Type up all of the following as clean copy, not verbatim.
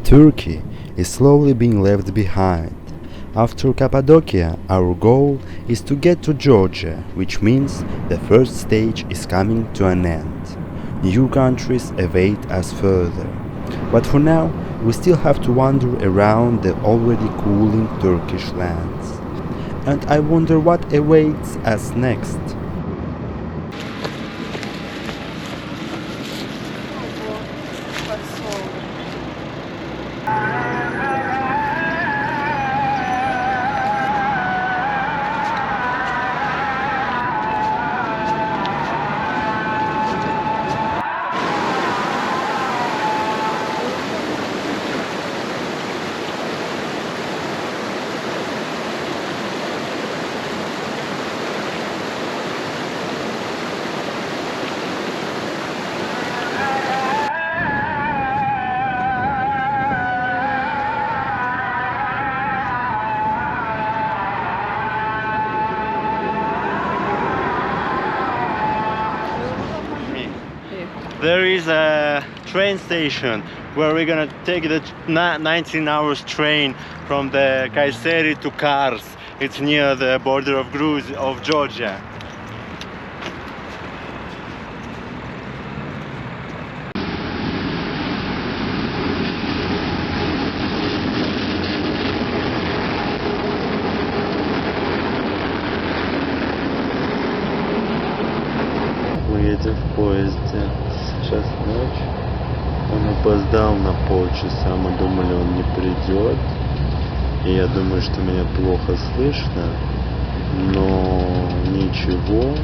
Turkey is slowly being left behind. After Cappadocia, our goal is to get to Georgia, which means the first stage is coming to an end. New countries await us further. But for now, we still have to wander around the already cooling Turkish lands. And I wonder what awaits us next. There is a train station where we're gonna take the 19 hours train from the Kayseri to Kars. It's near the border of Georgia. Мы едем в поезде. Сейчас ночь. Он опоздал на полчаса. Мы думали, он не придет. И я думаю, что меня плохо слышно. Но ничего.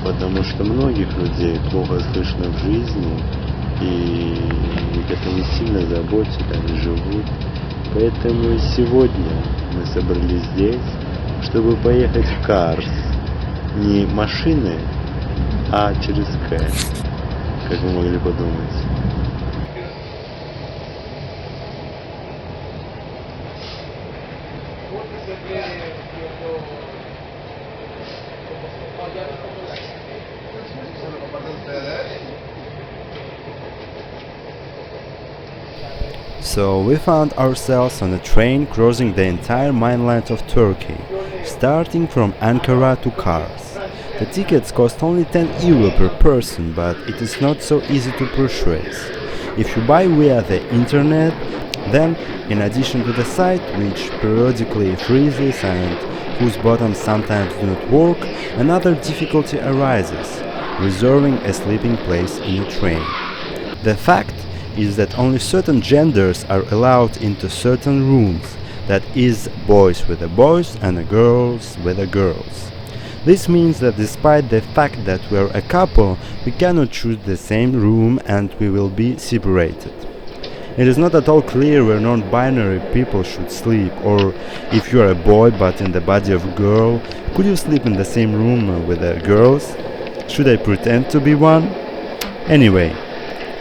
Потому что многих людей плохо слышно в жизни. И это не сильно заботит, они живут. Поэтому и сегодня мы собрались здесь, чтобы поехать в Карс. Не машины, а через К, как вы могли подумать. So we found ourselves on a train crossing the entire mainland of Turkey, starting from Ankara to Kars. The tickets cost only 10 euro per person, but it is not so easy to purchase. If you buy via the internet, then in addition to the site, which periodically freezes and whose buttons sometimes do not work, another difficulty arises: reserving a sleeping place in a train. The fact is that only certain genders are allowed into certain rooms, that is, boys with the boys and girls with the girls. This means that despite the fact that we are a couple, we cannot choose the same room and we will be separated. It is not at all clear where non-binary people should sleep, or if you are a boy but in the body of a girl, could you sleep in the same room with the girls? Should I pretend to be one? Anyway,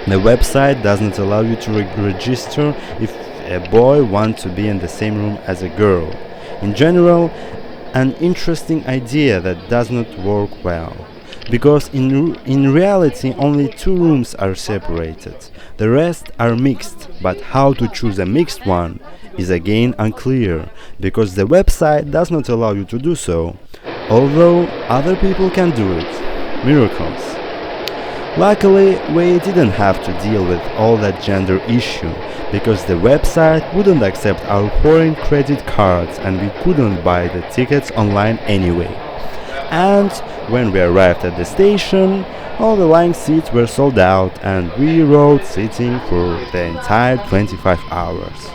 the website does not allow you to register if a boy wants to be in the same room as a girl. In general, an interesting idea that does not work well, because in reality only two rooms are separated, the rest are mixed, but how to choose a mixed one is again unclear, because the website does not allow you to do so, although other people can do it. Miracles. Luckily, we didn't have to deal with all that gender issue, because the website wouldn't accept our foreign credit cards and we couldn't buy the tickets online anyway. And when we arrived at the station, all the lying seats were sold out and we rode sitting for the entire 25 hours.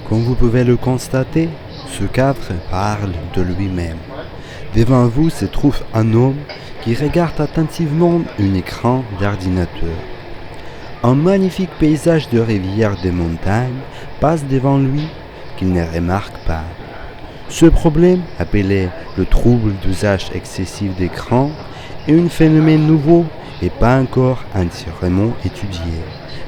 Comme vous pouvez le constater, ce cadre parle de lui-même. Devant vous se trouve un homme qui regarde attentivement un écran d'ordinateur. Un magnifique paysage de rivières de montagnes passe devant lui qu'il ne remarque pas. Ce problème, appelé le trouble d'usage excessif d'écran, est un phénomène nouveau et pas encore entièrement étudié,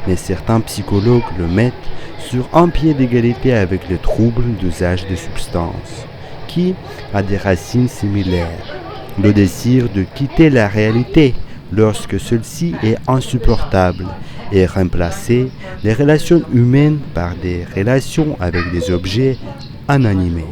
mais certains psychologues le mettent sur un pied d'égalité avec le trouble d'usage de substances, qui a des racines similaires. Le désir de quitter la réalité lorsque celle-ci est insupportable et remplacer les relations humaines par des relations avec des objets inanimés.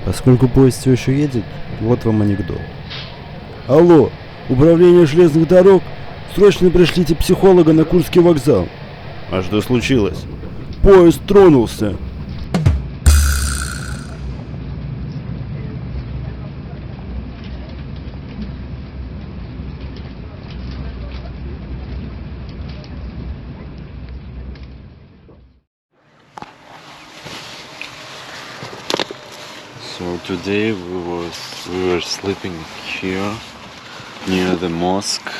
Поскольку поезд все еще едет, вот вам анекдот. Алло, управление железных дорог, срочно пришлите психолога на Курский вокзал. А что случилось? Поезд тронулся. So today we were sleeping here near the mosque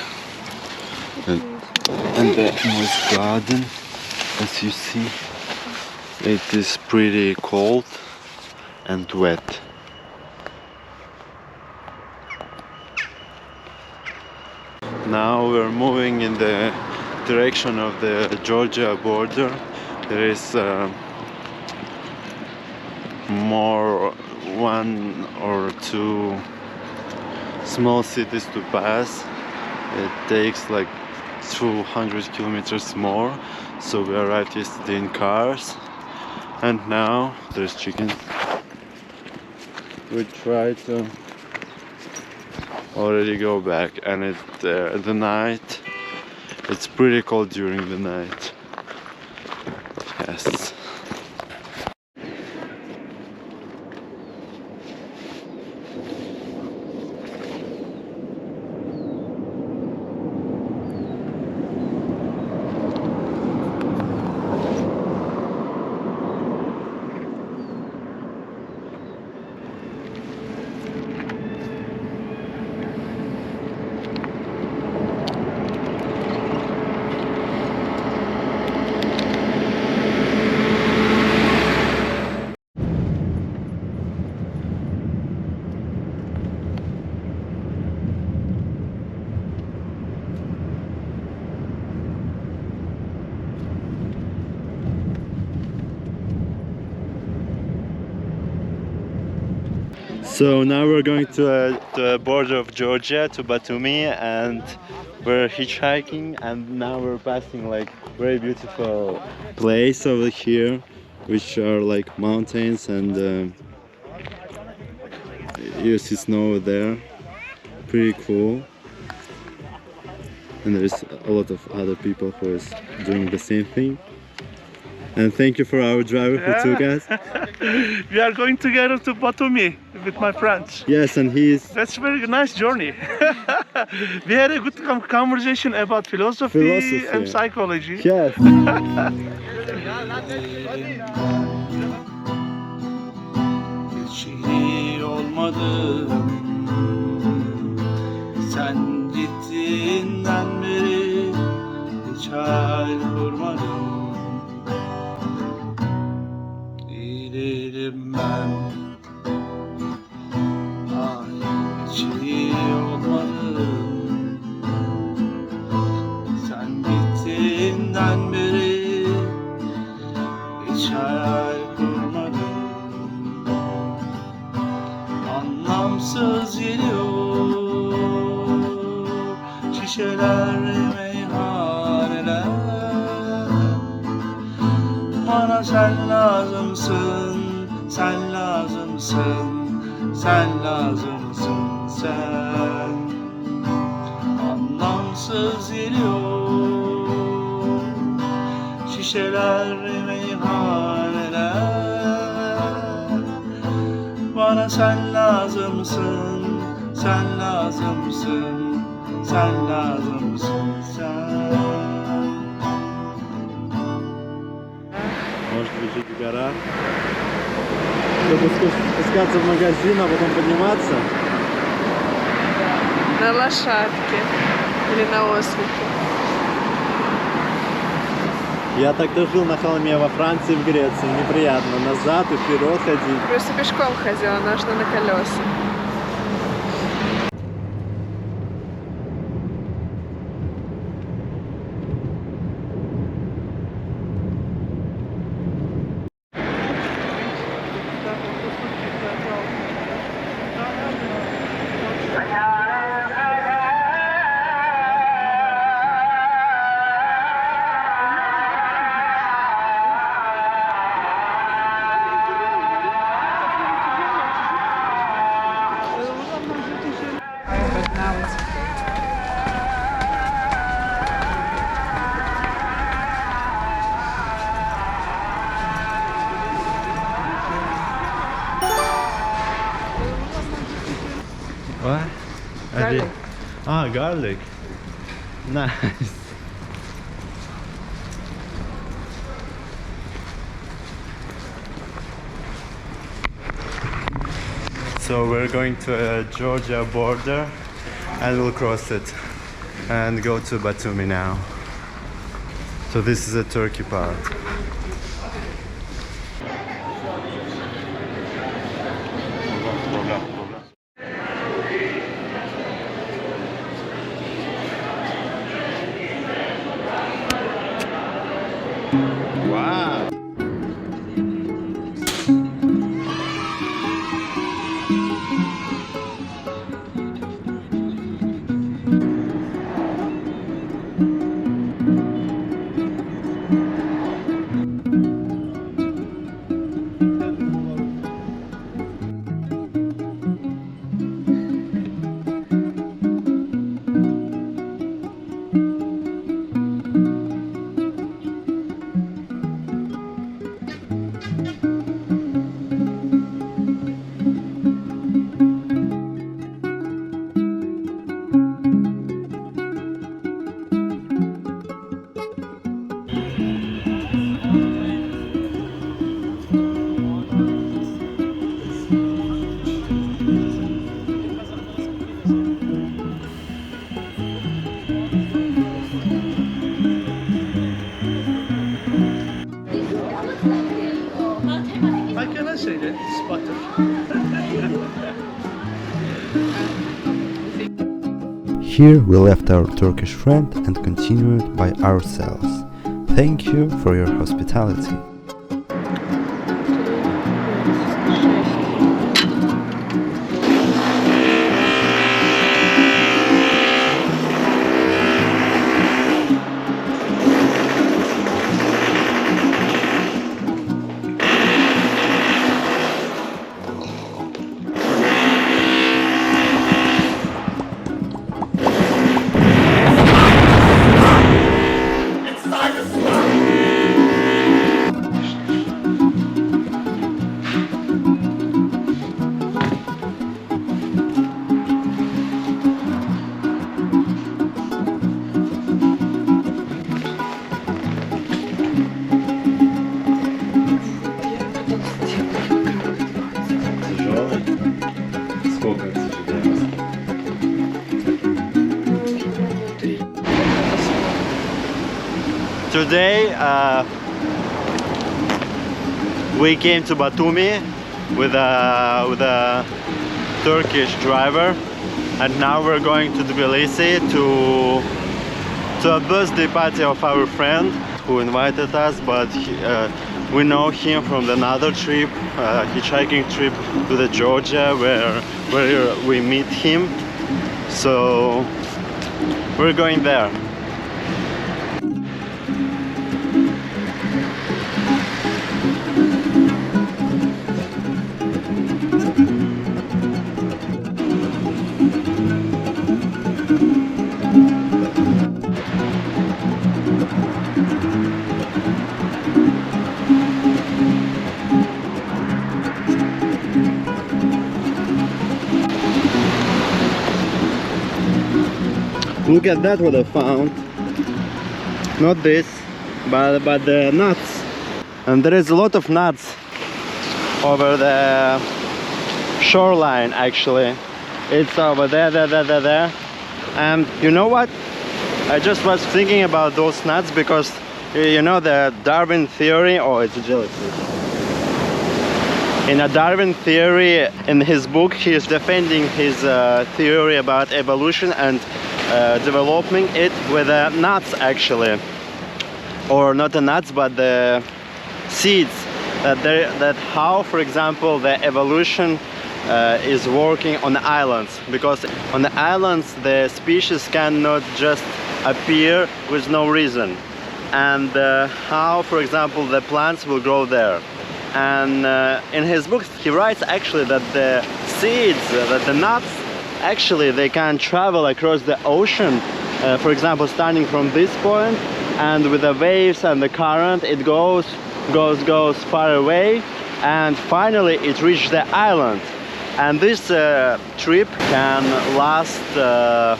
and the mosque garden. As you see, it is pretty cold and wet. Now we're moving in the direction of the Georgia border. There is more one or two small cities to pass. It takes like 200 kilometers more, so we arrived yesterday in cars and now there's chicken. We try to already go back, and the night, it's pretty cold during the night. Yes. So now we're going to the border of Georgia, to Batumi, and we're hitchhiking, and now we're passing like very beautiful place over here, which are like mountains, and you see snow there, pretty cool. And there's a lot of other people who is doing the same thing. And thank you for our driver who took us. We are going together to Batumi with my friends. Yes, and he's... That's a very nice journey. We had a good conversation about philosophy and psychology. Yes. Hiç olmadım. Sen gittiğinden beri hiç hayal kurmadım. Değilim ben. Ay hiç iyi olmadım. Sen gittiğinden beri hiç hayal kurmadım. Anlamsız geliyor şişeler, meyhaneler. Bana sen lazımsın, sen lazımsın, sen lazımsın sen. Anlamsız geliyor şişeler, meyhaneler. Bana sen lazımsın, sen lazımsın, sen lazımsın sen. Может быть, гора. Чтобы спускаться в магазин, а потом подниматься. На лошадке или на ослике. Я так-то жил на холме во Франции, в Греции. Неприятно. Назад и вперед ходить. Просто пешком ходила, нужно на колесах. What? Garlic. Ah, garlic. Nice. So we're going to Georgia border and we'll cross it and go to Batumi now. So this is the Turkey part. Wow. How can I say that? It's butter. Here we left our Turkish friend and continued by ourselves. Thank you for your hospitality. Today we came to Batumi with a Turkish driver, and now we're going to Tbilisi to a birthday party of our friend who invited us, but we know him from another trip, hitchhiking trip to the Georgia, where we meet him. So we're going there. Look at that, what I found. Not this, but the nuts. And there is a lot of nuts over the shoreline, actually. It's over there. And you know what? I just was thinking about those nuts because you know the Darwin theory. Oh, it's a jellyfish. In a Darwin theory, in his book, he is defending his theory about evolution and developing it with nuts, actually, or not the nuts, but the seeds. That how, for example, the evolution is working on the islands, because on the islands the species cannot just appear with no reason, and how, for example, the plants will grow there. And in his books he writes actually that the seeds, that the nuts, actually they can travel across the ocean, for example, starting from this point, and with the waves and the current it goes far away, and finally it reaches the island. And this trip can last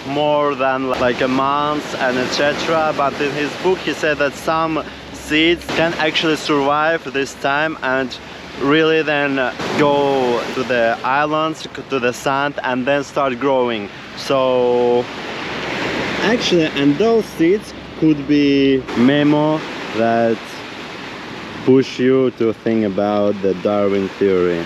more than like a month and etc. But in his book he said that some seeds can actually survive this time and really then go to the islands, to the sand, and then start growing. So actually, and those seeds could be memo that push you to think about the Darwin theory.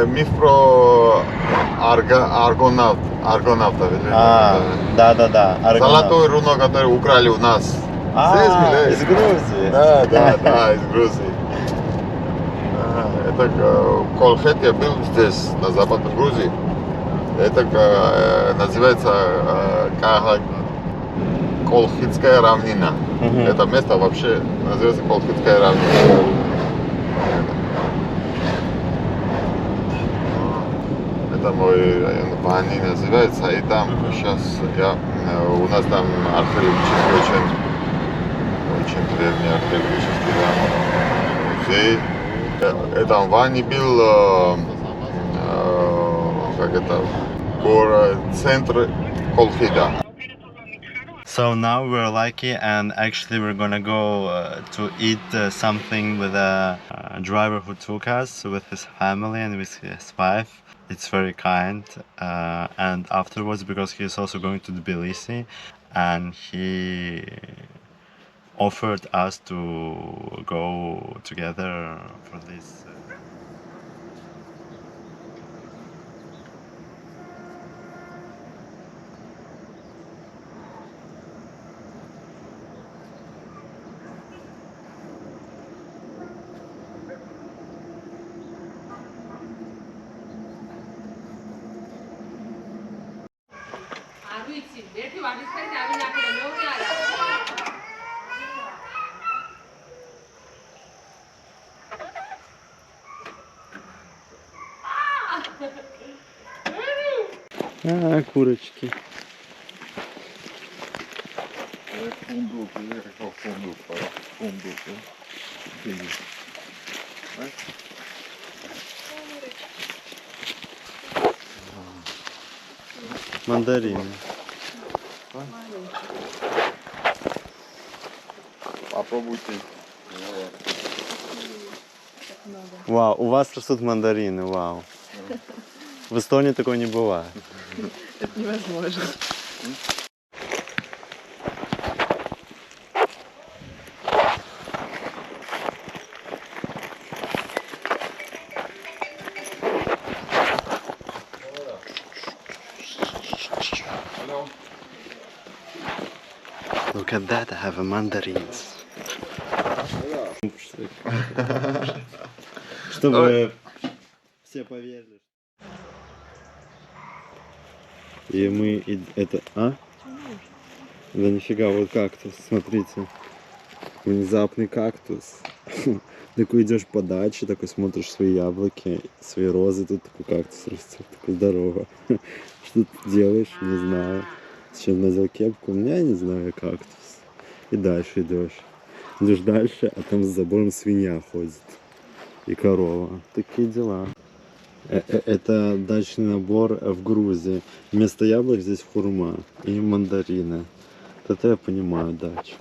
Миф про аргонавта. Да. Золотое руно, которое украли у нас. Здесь, блядь. Из Грузии. Да, из Грузии. Это Колхет, я был здесь, на западной Грузии. Это называется Колхидская равнина. Это место вообще называется Колхидская равнина. Это мой район Вани называется, и там сейчас у нас там археологический очень древний археологический музей. Это в Вани был как это город, центр Колхида. So now we're lucky, and actually we're gonna go to eat something with a driver who took us with his family and with his wife. It's very kind, and afterwards, because he is also going to Tbilisi, and he offered us to go together for this. А, курочки. Мандарины. Попробуйте. Вау, у вас растут мандарины, вау. В Эстонии такого не бывает. Это невозможно. Look at that, I have a mandarins. Чтобы все поверили. И мы... Это... А? Да нифига, вот кактус, смотрите. Внезапный кактус. Такой идешь по даче, такой смотришь свои яблоки, свои розы, тут такой кактус растет, такой здорово. Что ты делаешь? Не знаю. Сейчас надел кепку, у меня не знаю, кактус. И дальше идешь. Идешь дальше, а там за забором свинья ходит. И корова. Такие дела. Это дачный набор в Грузии. Вместо яблок здесь хурма и мандарины. Это я понимаю дачу.